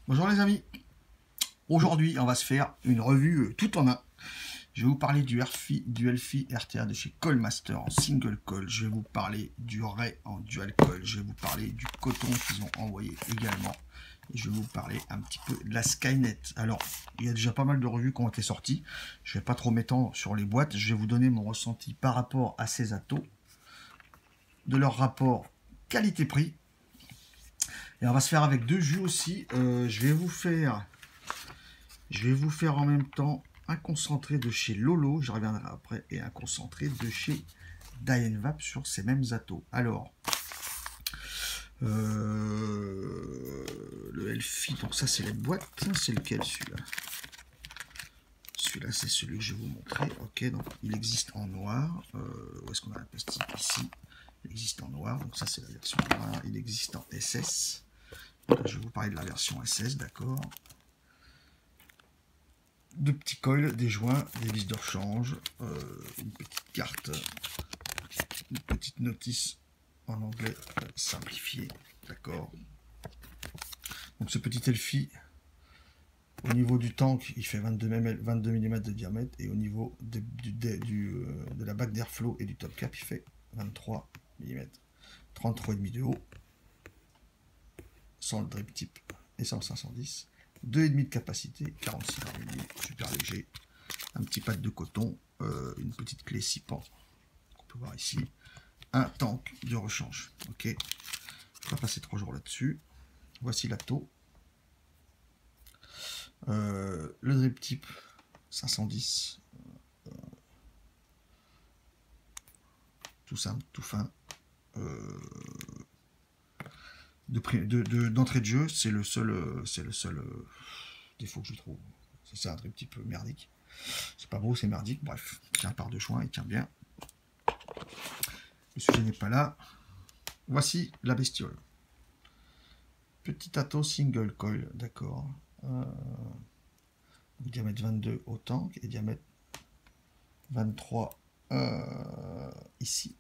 Bonjour les amis, aujourd'hui on va se faire une revue tout en un. Je vais vous parler du Elfi RTA de chez Callmaster en single coil. Je vais vous parler du Ray en dual coil. Je vais vous parler du coton qu'ils ont envoyé également. Et je vais vous parler un petit peu de la Skynet. Alors, il y a déjà pas mal de revues qui ont été sorties. Je ne vais pas trop m'étendre sur les boîtes. Je vais vous donner mon ressenti par rapport à ces atos, de leur rapport qualité-prix. Et on va se faire avec deux jus aussi. Je vais vous faire en même temps un concentré de chez Lolo, je reviendrai après, et un concentré de chez Dyenvap sur ces mêmes atos. Alors, le Elfi, donc ça c'est la boîte, c'est lequel celui-là? Celui-là c'est celui que je vais vous montrer. Ok, donc il existe en noir. Où est-ce qu'on a la plastique? Ici. Il existe en noir, donc ça c'est la version noire. Il existe en SS. Là, je vais vous parler de la version SS, d'accord. Deux petits coils, des joints, des vis de rechange, une petite carte, une petite notice en anglais simplifié, d'accord. Donc ce petit Elfi, au niveau du tank, il fait 22 mm de diamètre, et au niveau de la bague d'airflow et du top cap, il fait 23 mm, 33,5 de haut, sans le drip tip et sans le 510. 2,5 de capacité, 46 mm, super léger, un petit pad de coton, une petite clé 6 pans, qu'on peut voir ici, un tank de rechange. Ok, je vais passer 3 jours là-dessus. Voici l'atto. Le drip tip 510, tout simple, tout fin. D'entrée de jeu, c'est le seul défaut que je trouve. C'est un petit peu merdique. C'est pas beau, c'est merdique. Bref, il tient par deux joints, il tient bien. Le sujet n'est pas là. Voici la bestiole. Petit ato single coil, d'accord. Diamètre 22 au tank et diamètre 23 ici,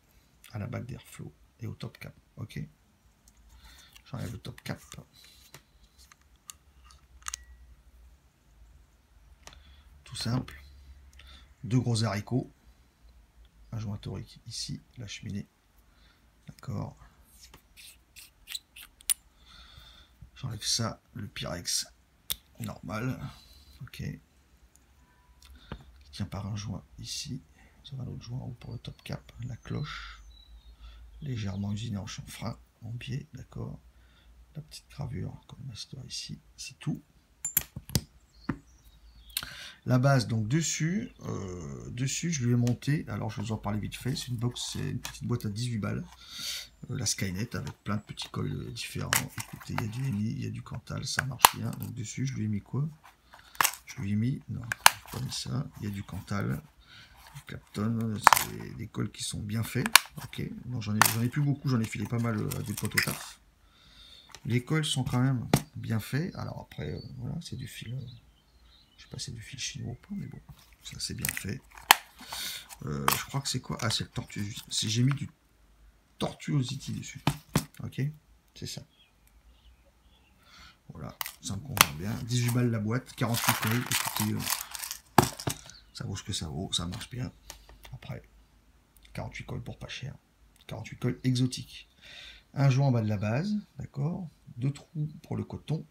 à la bague d'airflow et au top cap. Ok. J'enlève le top cap. Tout simple. Deux gros haricots. Un joint torique ici, la cheminée. D'accord. J'enlève ça, le Pyrex normal. Ok. Il tient par un joint ici. Sur un autre joint ou pour le top cap, la cloche. Légèrement usinée en chanfrein, en biais, d'accord. La petite gravure comme master ici, c'est tout. La base, donc dessus, je lui ai monté, alors je vais vous en parler vite fait, c'est une petite boîte à 18 balles, la Skynet avec plein de petits coils différents. Écoutez, il y a du Eni, il y a du Cantal, ça marche bien. Donc dessus, je lui ai mis quoi? Je lui ai mis, non, pas mis ça, il y a du Cantal, du Clapton, c'est des coils qui sont bien faits. Ok, j'en ai plus beaucoup, j'en ai filé pas mal à des potes au taf. Les coils sont quand même bien faits, alors après, voilà, c'est du fil. Je sais pas si c'est du fil chinois ou pas, mais bon, ça c'est bien fait. Je crois que c'est quoi? Ah, c'est le Tortuosity. J'ai mis du Tortuosity dessus. Ok, c'est ça. Voilà, ça me convient bien. 18 balles la boîte, 48 coils. Écoutez, ça vaut ce que ça vaut, ça marche bien. Après, 48 coils pour pas cher. 48 coils exotiques. Un joint en bas de la base, d'accord. Deux trous pour le coton.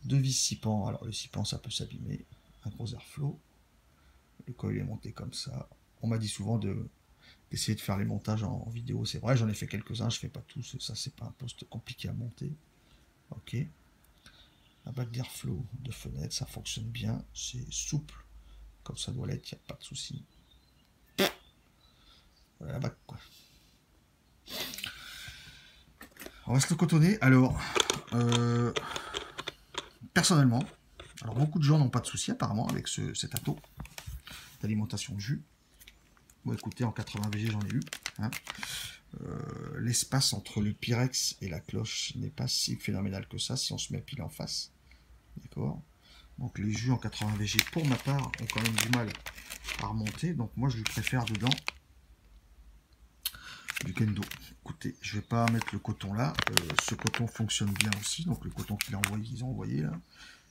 Deux vis 6 pans. Alors, le 6 pans, ça peut s'abîmer. Un gros airflow. Le coil est monté comme ça. On m'a dit souvent d'essayer de faire les montages en vidéo. C'est vrai, j'en ai fait quelques-uns, je fais pas tous. Ça, c'est pas un poste compliqué à monter. Ok. La bague d'airflow de fenêtre, ça fonctionne bien. C'est souple, comme ça doit l'être, il n'y a pas de souci. Voilà la bague, quoi. On reste le cotonner. Alors, personnellement, alors beaucoup de gens n'ont pas de souci apparemment avec cet ato d'alimentation de jus. Bon, écoutez, en 80 VG, j'en ai eu. Hein. L'espace entre le Pyrex et la cloche n'est pas si phénoménal que ça si on se met pile en face. D'accord. Donc les jus en 80 VG, pour ma part, ont quand même du mal à remonter. Donc moi, je lui préfère dedans du kendo. Écoutez, je vais pas mettre le coton là. Ce coton fonctionne bien aussi. Donc le coton qu'ils ont envoyé là.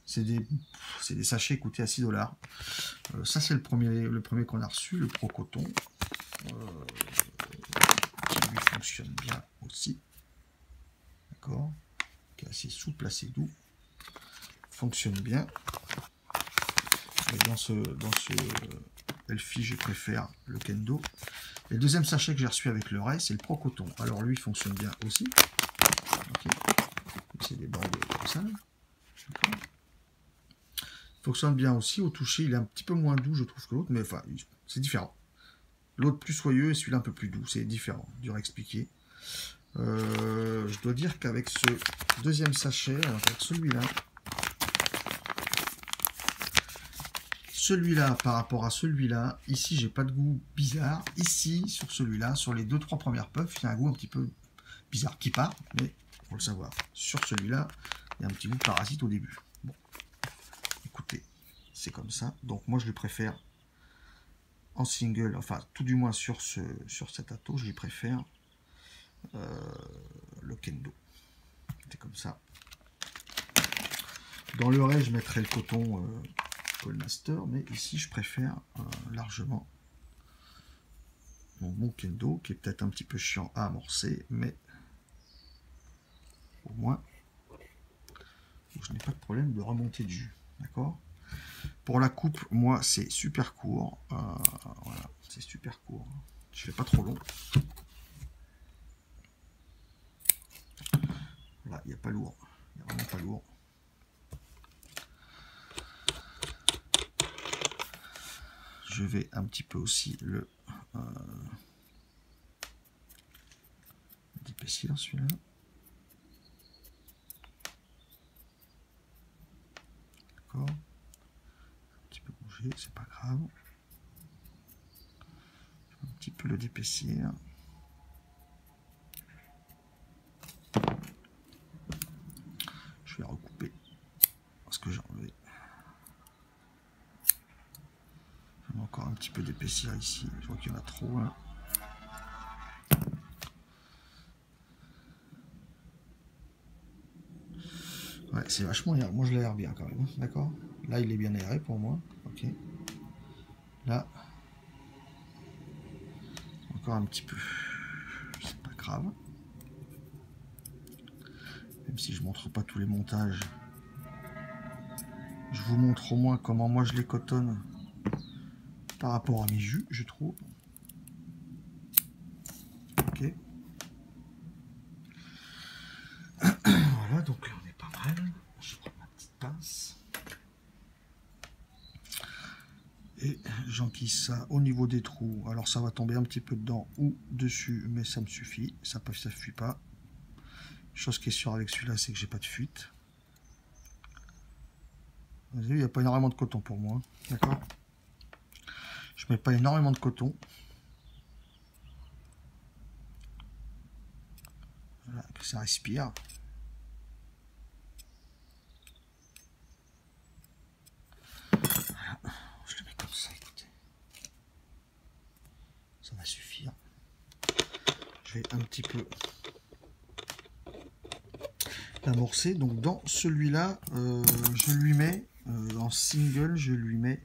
C'est des sachets, écoutez, à 6 $. Ça, c'est le premier qu'on a reçu, le Pro Coton. Qui lui fonctionne bien aussi. D'accord. Qui est assez souple, assez doux. Fonctionne bien. Et dans ce Elfi, je préfère le Kendo. Et le deuxième sachet que j'ai reçu avec le Ray, c'est le Pro Coton. Alors lui, il fonctionne bien aussi. Okay. C'est des bandes comme ça. Fonctionne bien aussi. Au toucher, il est un petit peu moins doux, je trouve, que l'autre, mais enfin, c'est différent. L'autre plus soyeux et celui-là un peu plus doux. C'est différent, dur à expliquer. Je dois dire qu'avec ce deuxième sachet, alors avec celui-là par rapport à celui-là, ici j'ai pas de goût bizarre. Ici, sur celui-là, sur les 2-3 premières puffs, il y a un goût un petit peu bizarre qui part, mais faut le savoir. Sur celui-là, il y a un petit goût parasite au début. Bon, écoutez, c'est comme ça. Donc moi je le préfère en single, enfin tout du moins sur cet atto, je lui préfère le Kendo. C'est comme ça. Dans le reste, je mettrai le coton Coldmaster, mais ici je préfère largement mon Kendo, qui est peut-être un petit peu chiant à amorcer, mais au moins je n'ai pas de problème de remonter de jus. D'accord. Pour la coupe, moi c'est super court. Voilà, c'est super court. Je fais pas trop long. Là, il n'y a pas lourd. Il n'y a vraiment pas lourd. Je vais un petit peu aussi le d'épaissir celui-là. D'accord. Un petit peu bouger, c'est pas grave. Je vais un petit peu le d'épaissir. Je vais recouper parce que j'ai enlevé. Je vais encore un petit peu d'épaissir ici. Je vois qu'il y en a trop là. Ouais, c'est vachement aéré. Moi je l'aère bien quand même. D'accord. Là il est bien aéré pour moi. Ok. Là, encore un petit peu. C'est pas grave. Même si je montre pas tous les montages. Je vous montre au moins comment moi je les cotonne par rapport à mes jus, je trouve. Ok. Voilà, donc là on est pas mal. Je prends ma petite pince. Et j'enquille ça au niveau des trous. Alors ça va tomber un petit peu dedans ou dessus, mais ça me suffit. Ça ne fuit pas. Chose qui est sûre avec celui-là, c'est que j'ai pas de fuite. Vous avez vu, il n'y a pas énormément de coton pour moi. D'accord. Je mets pas énormément de coton. Voilà, que ça respire. Voilà. Je le mets comme ça, écoutez. Ça va suffire. Je vais un petit peu l'amorcer. Donc dans celui-là, je lui mets en single, je lui mets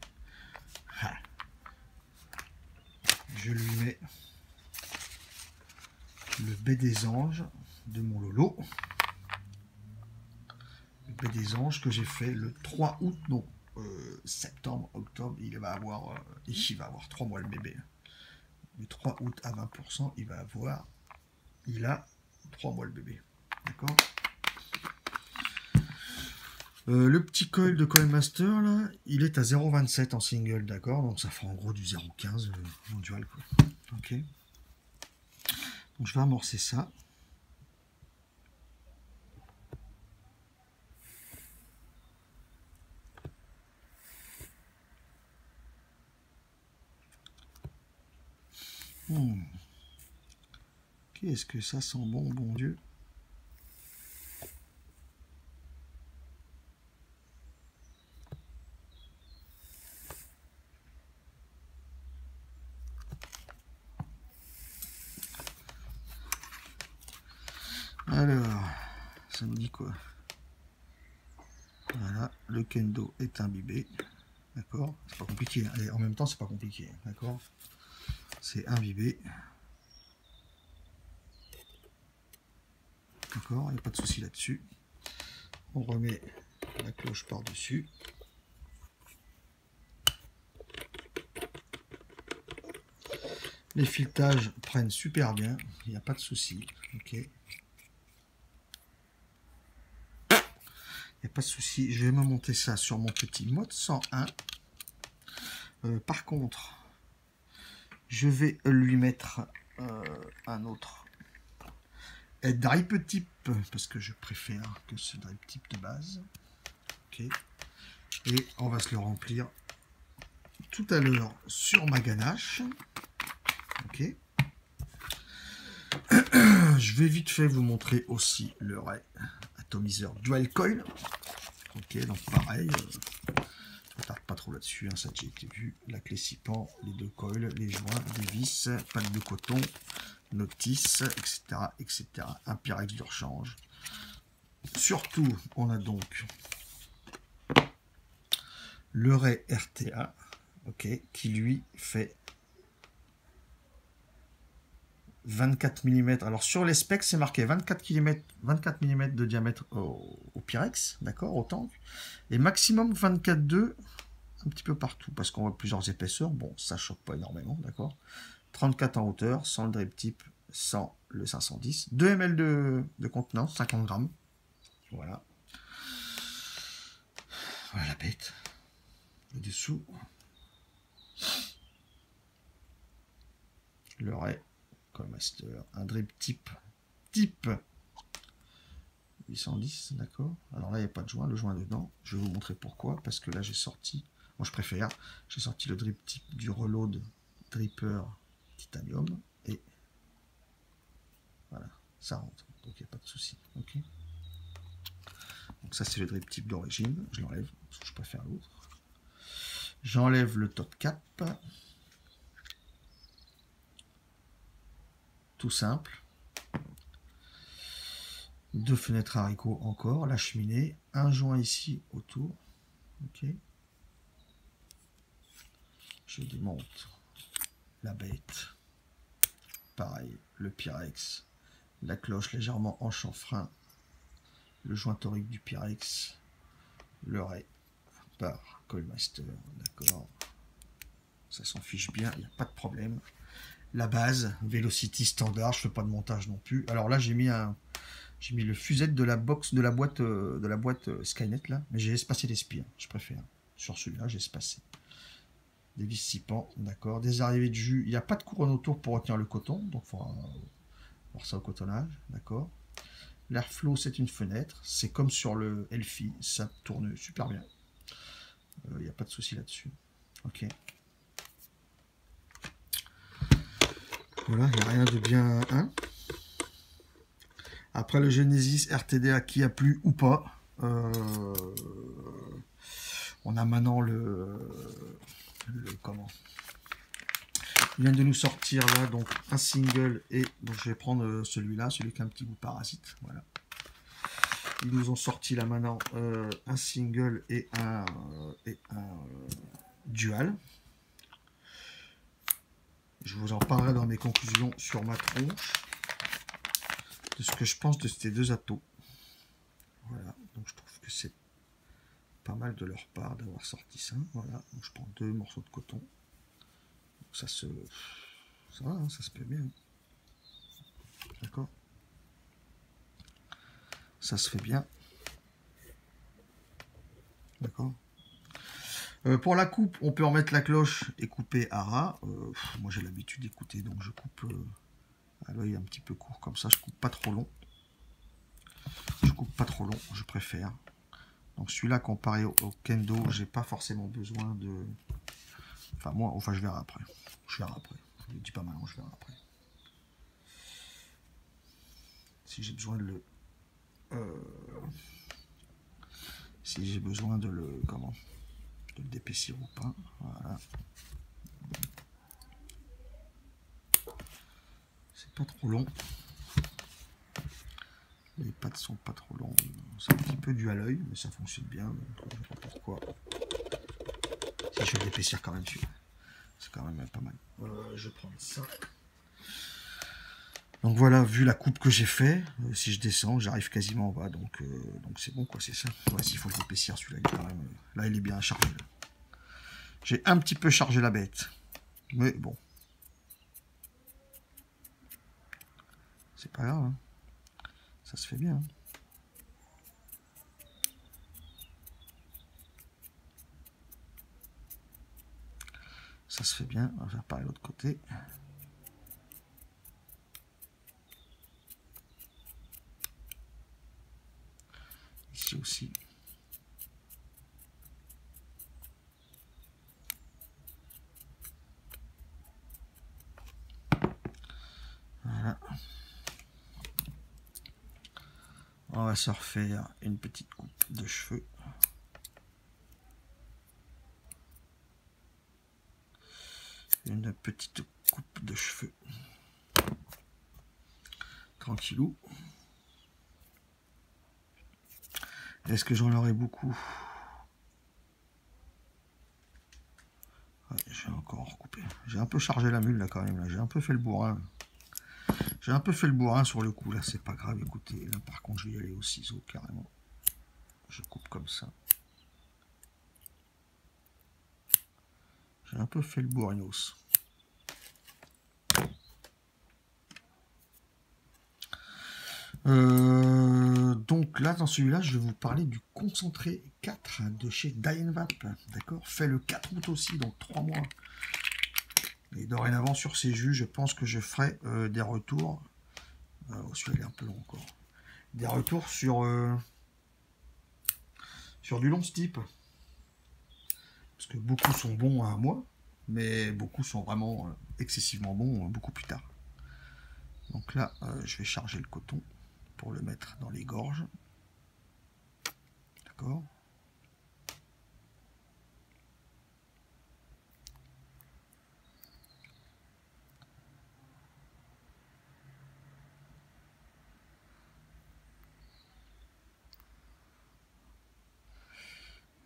le baie des anges de mon Lolo. Le baie des anges que j'ai fait le 3 août, donc septembre, octobre, il va avoir 3 mois le bébé. Du 3 août à 20%, il a 3 mois le bébé. D'accord. Le petit coil de Coilmaster, là, il est à 0,27 en single, d'accord. Donc ça fait en gros du 0,15 en dual, quoi. Ok. Donc je vais amorcer ça. Qu'est-ce que ça sent bon, bon Dieu. Alors, ça nous dit quoi? Voilà, le kendo est imbibé. D'accord? C'est pas compliqué. Hein. Et en même temps, c'est pas compliqué. Hein. D'accord? C'est imbibé. D'accord? Il n'y a pas de souci là-dessus. On remet la cloche par-dessus. Les filetages prennent super bien. Il n'y a pas de souci. Ok? Il n'y a pas de souci. Je vais me monter ça sur mon petit mode 101. Par contre, je vais lui mettre un autre drip type parce que je préfère que ce drip type de base. Ok. Et on va se le remplir tout à l'heure sur ma ganache. Ok. Je vais vite fait vous montrer aussi le Ray atomiseur dual coil. Ok, donc pareil, je tarde pas trop là-dessus, hein, ça a déjà été vu. La clé 6 pans, les deux coils, les joints, des vis, pâte de coton, notice, etc., etc. Un Pyrex de rechange. Surtout, on a donc le Ray RTA, ok, qui lui fait 24 mm. Alors sur les specs, c'est marqué 24 mm de diamètre au Pyrex, d'accord, au tank, et maximum 24,2 un petit peu partout, parce qu'on voit plusieurs épaisseurs. Bon, ça choque pas énormément, d'accord. 34 en hauteur, sans le drip type, sans le 510. 2 ml de contenance, 50 grammes. Voilà. Voilà la bête. Le dessous. Le Ray Coilmaster. Un drip type 810, d'accord. Alors là, il n'y a pas de joint, le joint dedans. Je vais vous montrer pourquoi. Parce que là, j'ai sorti, moi je préfère, j'ai sorti le drip type du Reload Dripper Titanium. Et voilà, ça rentre. Donc il n'y a pas de souci. Ok. Donc ça, c'est le drip type d'origine. Je l'enlève, parce que je préfère l'autre. J'enlève le top cap. Tout simple. Deux fenêtres haricots encore, la cheminée, un joint ici autour. Ok. Je démonte la bête. Pareil, le Pyrex, la cloche légèrement en chanfrein, le joint torique du Pyrex, le Ray par Coilmaster, d'accord. Ça s'en fiche bien, il n'y a pas de problème. La base, Velocity standard, je fais pas de montage non plus. Alors là, j'ai mis le fusette de la box, de la boîte Skynet là, mais j'ai espacé les spires, je préfère. Sur celui-là, j'ai espacé. Des vis 6 pans, d'accord. Des arrivées de jus, il n'y a pas de couronne autour pour retenir le coton, donc il faudra voir ça au cotonnage, d'accord. L'airflow, c'est une fenêtre, c'est comme sur le Elfi, ça tourne super bien. Il n'y a pas de souci là-dessus. Ok. Voilà, il n'y a rien de bien. Hein. Après le Genesis RTD à qui a plu ou pas, on a maintenant comment. Il vient de nous sortir là donc un single et donc je vais prendre celui-là, celui qui a un petit goût parasite. Voilà. Ils nous ont sorti là maintenant un single et un dual. Je vous en parlerai dans mes conclusions sur ma tronche de ce que je pense de ces deux atos. Voilà, donc je trouve que c'est pas mal de leur part d'avoir sorti ça. Voilà, donc je prends deux morceaux de coton. Donc ça va, hein, ça se fait bien. D'accord. Ça se fait bien. D'accord. Pour la coupe, on peut remettre la cloche et couper à ras. Moi j'ai l'habitude d'écouter, donc je coupe à l'œil un petit peu court comme ça. Je coupe pas trop long. Je coupe pas trop long, je préfère. Donc celui-là comparé au kendo, j'ai pas forcément besoin de. Enfin moi, enfin je verrai après. Je verrai après. Je ne dis pas maintenant, je verrai après. Si j'ai besoin de le. Si j'ai besoin de le. Comment? De le d'épaissir ou pas. Voilà. C'est pas trop long. Les pattes sont pas trop longues. C'est un petit peu dû à l'œil, mais ça fonctionne bien. Donc, je ne sais pas pourquoi. Si je vais l'épaissir quand même celui-là. C'est quand même pas mal. Je vais prendre ça. Donc voilà, vu la coupe que j'ai fait, si je descends, j'arrive quasiment en bas. Donc c'est bon quoi, c'est ça. Ouais, s'il faut l'épaissir celui-là, il est quand même. Là, il est bien chargé. J'ai un petit peu chargé la bête. Mais bon. C'est pas grave. Hein. Ça se fait bien. Hein. Ça se fait bien. On va faire pareil de l'autre côté. Ici aussi. Voilà. On va se refaire une petite coupe de cheveux. Une petite coupe de cheveux. Tranquillou. Est-ce que j'en aurai beaucoup? Ouais, j'ai encore recoupé. J'ai un peu chargé la mule là quand même. J'ai un peu fait le bourrin. J'ai un peu fait le bourrin sur le coup là. C'est pas grave. Écoutez, là par contre je vais y aller au ciseau carrément. Je coupe comme ça. J'ai un peu fait le bourrinos. Donc là, dans celui-là, je vais vous parler du concentré 4 de chez Dyenvap. D'accord? Fait le 4 août aussi, donc 3 mois. Et dorénavant, sur ces jus, je pense que je ferai des retours. Celui-là est un peu long encore. Des retours sur du long type. Parce que beaucoup sont bons à un mois, mais beaucoup sont vraiment excessivement bons beaucoup plus tard. Donc là, je vais charger le coton pour le mettre dans les gorges. D'accord?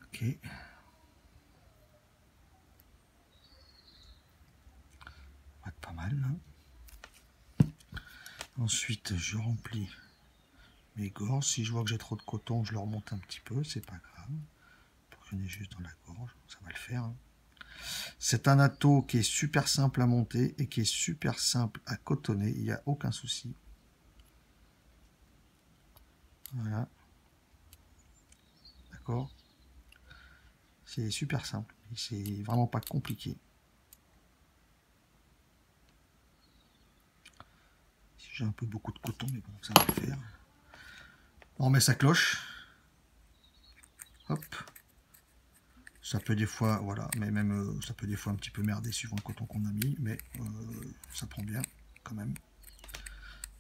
Ok. Ça va être pas mal. Hein. Ensuite, je remplis mes gorges. Si je vois que j'ai trop de coton, je le remonte un petit peu. C'est pas grave. Pour qu'il y en ait juste dans la gorge. Ça va le faire. Hein. C'est un atto qui est super simple à monter et qui est super simple à cotonner. Il n'y a aucun souci. Voilà. D'accord. C'est super simple. C'est vraiment pas compliqué. J'ai un peu beaucoup de coton, mais bon, ça va le faire. On met sa cloche. Hop. Ça peut des fois, voilà, mais même ça peut des fois un petit peu merder suivant le coton qu'on a mis, mais ça prend bien quand même.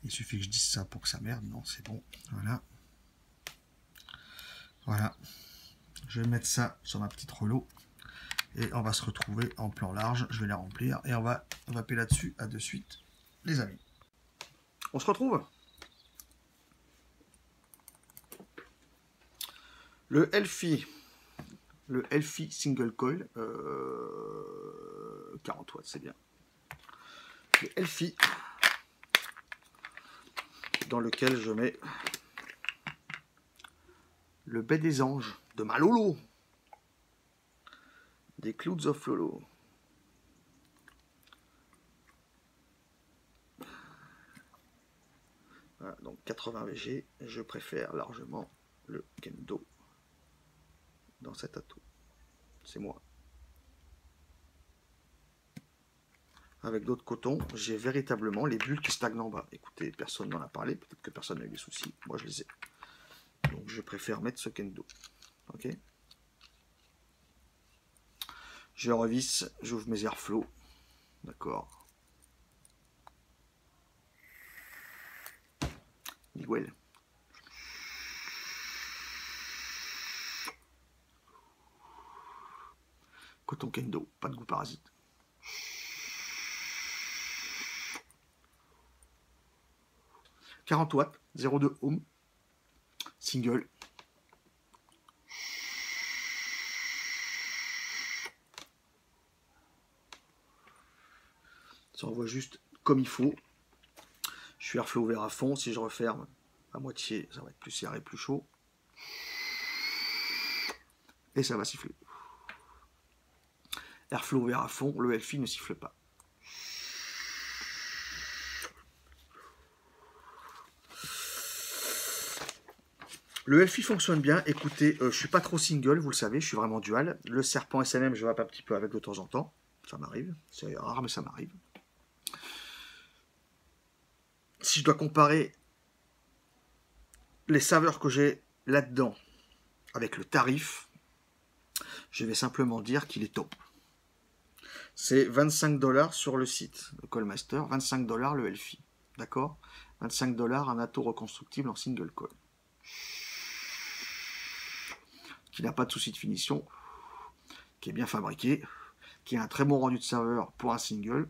Il suffit que je dise ça pour que ça merde. Non, c'est bon. Voilà. Voilà. Je vais mettre ça sur ma petite rouleau. Et on va se retrouver en plan large. Je vais les remplir. Et on va vaper là-dessus. À de suite, les amis. On se retrouve. Le Elfi. Le Elfi Single Coil. 40 watts, c'est bien. Le Elfi. Dans lequel je mets le baie des anges de ma Lolo. Des Clouds of Lolo. Voilà, donc 80 VG. Je préfère largement le Kendo dans cet atout. C'est moi. Avec d'autres cotons, j'ai véritablement les bulles qui stagnent en bas. Écoutez, personne n'en a parlé. Peut-être que personne n'a eu des soucis. Moi, je les ai. Donc, je préfère mettre ce Kendo. Ok. Je revisse, j'ouvre mes airflows. D'accord. Miguel. Coton Kendo, pas de goût parasite. « 40 watts, 0,2 ohm. single. Ça envoie juste comme il faut. Je suis airflow ouvert à fond. Si je referme à moitié, ça va être plus serré, plus chaud. Et ça va siffler. Airflow ouvert à fond, le Elfi ne siffle pas. Le Elfi fonctionne bien. Écoutez, je ne suis pas trop single, vous le savez, je suis vraiment dual. Le serpent SNM, je vape un petit peu avec de temps en temps. Ça m'arrive. C'est rare, mais ça m'arrive. Si je dois comparer les saveurs que j'ai là-dedans avec le tarif, je vais simplement dire qu'il est top. C'est 25 $ sur le site de Coilmaster, 25 $ le Elfi. D'accord? 25 $ un atto reconstructible en single coil. Qui n'a pas de souci de finition, qui est bien fabriqué, qui a un très bon rendu de saveur pour un single.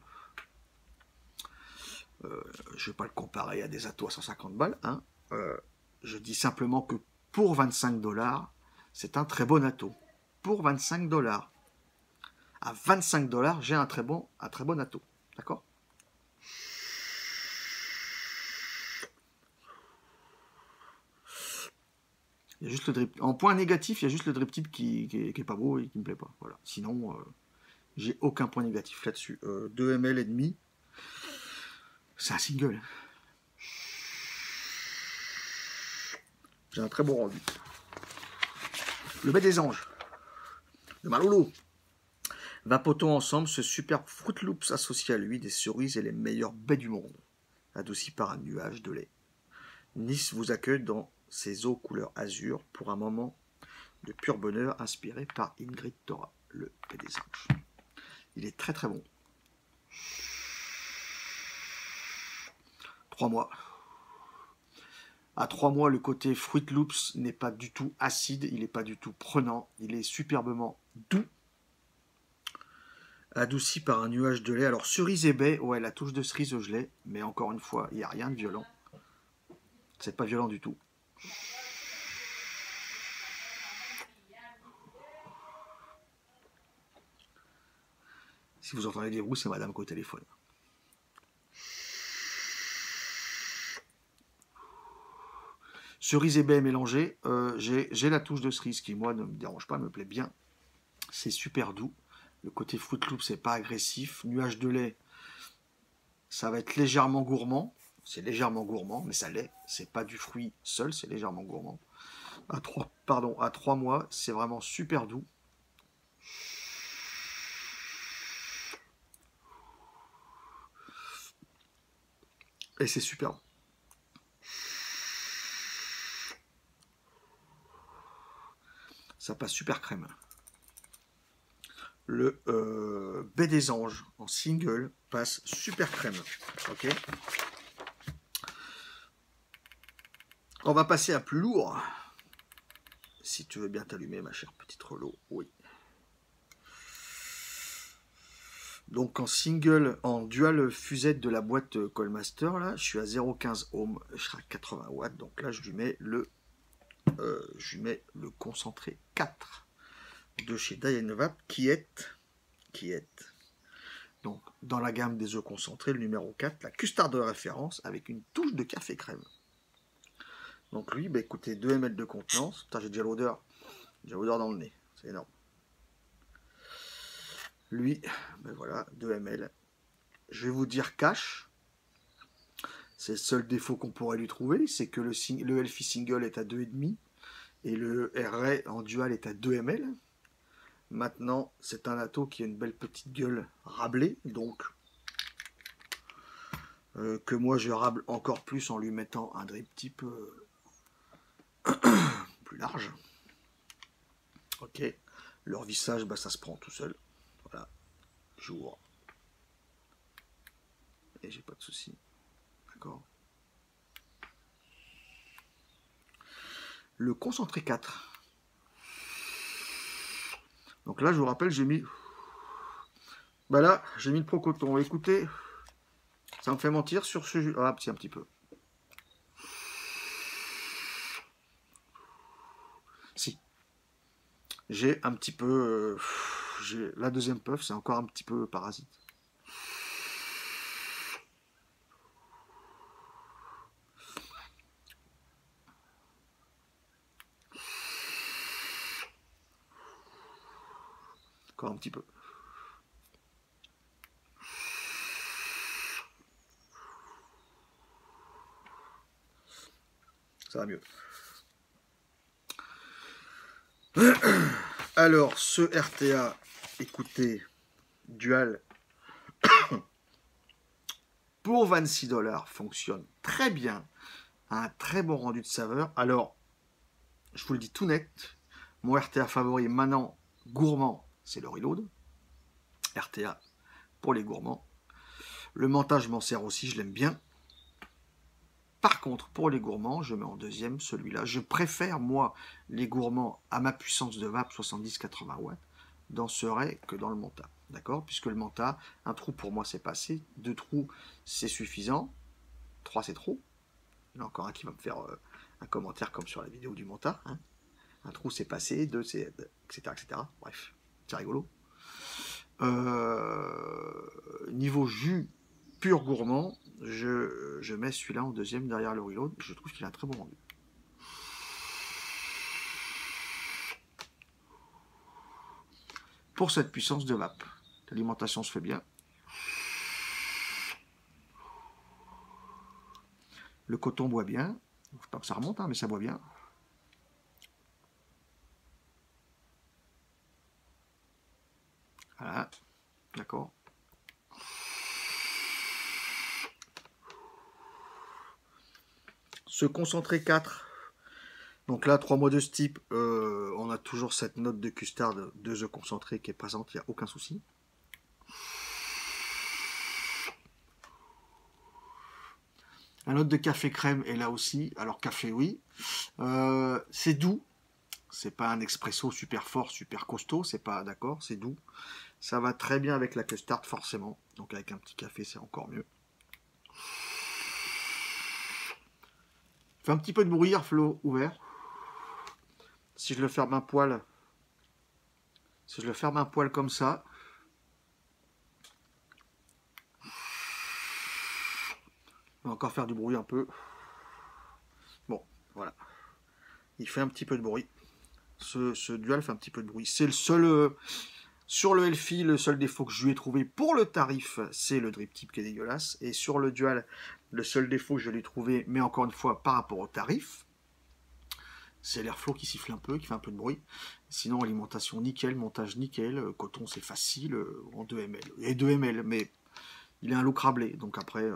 Je ne vais pas le comparer à des attos à 150 balles. Hein. Je dis simplement que pour 25 $, c'est un très bon atto. Pour 25 $. À 25 $, j'ai un très bon atto. D'accord? Il y a juste le drip. En point négatif, il y a juste le drip tip qui est pas beau et qui me plaît pas. Voilà. Sinon, j'ai aucun point négatif là-dessus. 2 ml et demi. C'est un single. J'ai un très bon rendu. Le Baie des Anges. De Malolo. Vapotons ensemble ce superbe Fruit Loops associé à lui des cerises et les meilleures baies du monde. Adouci par un nuage de lait. Nice vous accueille dans ses eaux couleur azur pour un moment de pur bonheur inspiré par Ingrid Thora, le Baie des Anges. Il est très très bon. 3 mois. À 3 mois, le côté Fruit Loops n'est pas du tout acide, il n'est pas du tout prenant, il est superbement doux. Adouci par un nuage de lait. Alors cerise et baie, ouais, la touche de cerise je l'ai, mais encore une fois, il n'y a rien de violent. C'est pas violent du tout. Si vous entendez des roues, c'est madame qui est au téléphone. Cerise et baie mélangées, j'ai la touche de cerise qui, moi, ne me dérange pas, me plaît bien. C'est super doux. Le côté Fruit Loop, c'est pas agressif. Nuage de lait, ça va être légèrement gourmand. C'est légèrement gourmand, mais ça l'est. C'est pas du fruit seul, c'est légèrement gourmand. À 3 mois, c'est vraiment super doux. Et c'est super bon. Ça passe super crème. Le Baie des Anges en single passe super crème. Ok. On va passer à plus lourd. Si tu veux bien t'allumer, ma chère petite Relo. Oui. Donc en single, en dual fusette de la boîte Coilmaster, là, je suis à 0,15 ohm, je serai à 80 watts. Donc là, je lui mets le concentré 4 de chez Dynavap qui est donc dans la gamme des œufs concentrés, le numéro 4, la custard de référence avec une touche de café crème. Donc lui, bah écoutez, 2 ml de contenance. Putain, j'ai déjà l'odeur dans le nez, c'est énorme. Lui, ben voilà, 2 ml. Je vais vous dire cash. C'est le seul défaut qu'on pourrait lui trouver, c'est que le Elfi single est à 2,5 et le RA en dual est à 2 ml. Maintenant, c'est un atto qui a une belle petite gueule rablée, donc que moi je rable encore plus en lui mettant un drip type plus large. Ok, leur vissage, bah, ça se prend tout seul. Voilà, j'ouvre. Et j'ai pas de souci. D'accord. Le concentré 4. Donc là, je vous rappelle, j'ai mis... Bah là, j'ai mis le Pro Coton. Écoutez, ça me fait mentir sur ce... Ah, petit un petit peu. Si. J'ai un petit peu... la deuxième puff, c'est encore un petit peu parasite. Encore un petit peu. Ça va mieux. Alors, ce RTA, écoutez, Dual, pour 26 $, fonctionne très bien. Un très bon rendu de saveur. Alors, je vous le dis tout net, mon RTA favori maintenant, gourmand, c'est le Reload. RTA pour les gourmands. Le mental, je m'en sers aussi, je l'aime bien. Par contre, pour les gourmands, je mets en deuxième celui-là. Je préfère, moi, les gourmands à ma puissance de vape 70-80 watts dans ce Ray que dans le Manta. D'accord? Puisque le Manta, un trou pour moi, c'est pas assez. 2 trous, c'est suffisant. 3, c'est trop. Il y en a encore un qui va me faire un commentaire comme sur la vidéo du Manta. Hein. Un trou, c'est passé. 2, c'est... etc., etc. Bref, c'est rigolo. Niveau jus pur gourmand, je mets celui-là en deuxième derrière le Reload. Je trouve qu'il a un très bon rendu. Pour cette puissance de vape, l'alimentation se fait bien. Le coton boit bien. Il ne faut pas que ça remonte, hein, mais ça boit bien. Voilà. D'accord. Ce concentré 4. Donc là, 3 mois de ce type, on a toujours cette note de custard de The concentré qui est présente, il n'y a aucun souci. La note de café crème est là aussi. Alors café, oui. C'est doux. C'est pas un expresso super fort, super costaud. C'est pas d'accord, c'est doux. Ça va très bien avec la custard, forcément. Donc avec un petit café, c'est encore mieux. Fait un petit peu de bruit, airflow ouvert. Si je le ferme un poil, comme ça, on va encore faire du bruit un peu. Bon, voilà. Il fait un petit peu de bruit. Ce Dual fait un petit peu de bruit. C'est le seul... sur le Elfi, le seul défaut que je lui ai trouvé pour le tarif, c'est le drip tip qui est dégueulasse. Et sur le Dual, le seul défaut que je lui ai trouvé, mais encore une fois, par rapport au tarif, c'est l'airflow qui siffle un peu, qui fait un peu de bruit. Sinon, alimentation nickel, montage nickel, coton c'est facile, en 2 ml. Et 2 ml, mais il a un look rablé, donc après,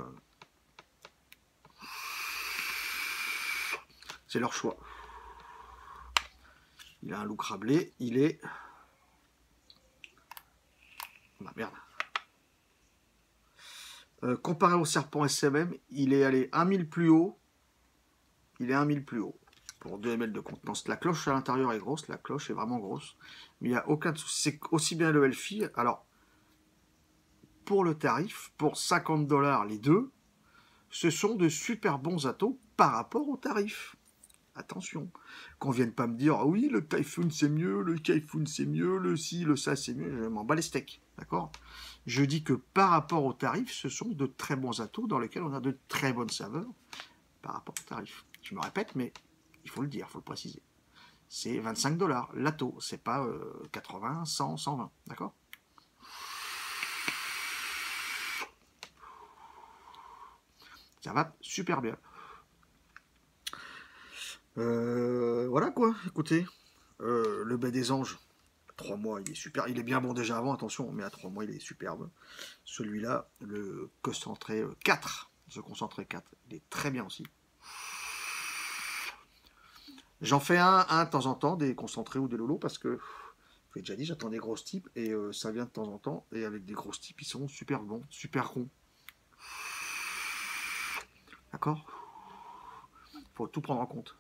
c'est leur choix. Il a un look rablé, il est... Ah merde. Comparé au Serpent SMM, il est allé 1000 plus haut. Il est 1000 plus haut. Pour 2 ml de contenance. La cloche à l'intérieur est grosse, la cloche est vraiment grosse. Mais il n'y a aucun souci. C'est aussi bien le Elfi. Alors, pour le tarif, pour 50 $ les deux, ce sont de super bons atos par rapport au tarif. Attention, qu'on vienne pas me dire ah oui, le Typhoon c'est mieux, le Typhoon c'est mieux, le ci, le ça c'est mieux, je m'en bats les steaks, d'accord? Je dis que par rapport au tarif, ce sont de très bons atos dans lesquels on a de très bonnes saveurs par rapport au tarif. Je me répète, mais il faut le dire, il faut le préciser. C'est 25 $ l'ato, c'est pas 80, 100, 120, d'accord? Ça va super bien. Voilà quoi, écoutez. Le baie des anges, 3 mois, il est super. Il est bien bon déjà avant, attention, mais à 3 mois, il est superbe. Celui-là, le concentré 4, ce concentré 4, il est très bien aussi. J'en fais un de temps en temps, des concentrés ou des lolos, parce que, je l'ai déjà dit, j'attends des grosses types, et ça vient de temps en temps, et avec des grosses types, ils sont super bons, super ronds. D'accord? Faut tout prendre en compte.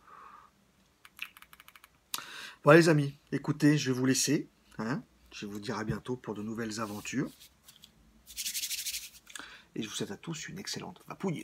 Bon les amis, écoutez, je vais vous laisser. Hein, je vais vous dire à bientôt pour de nouvelles aventures. Et je vous souhaite à tous une excellente vapouille.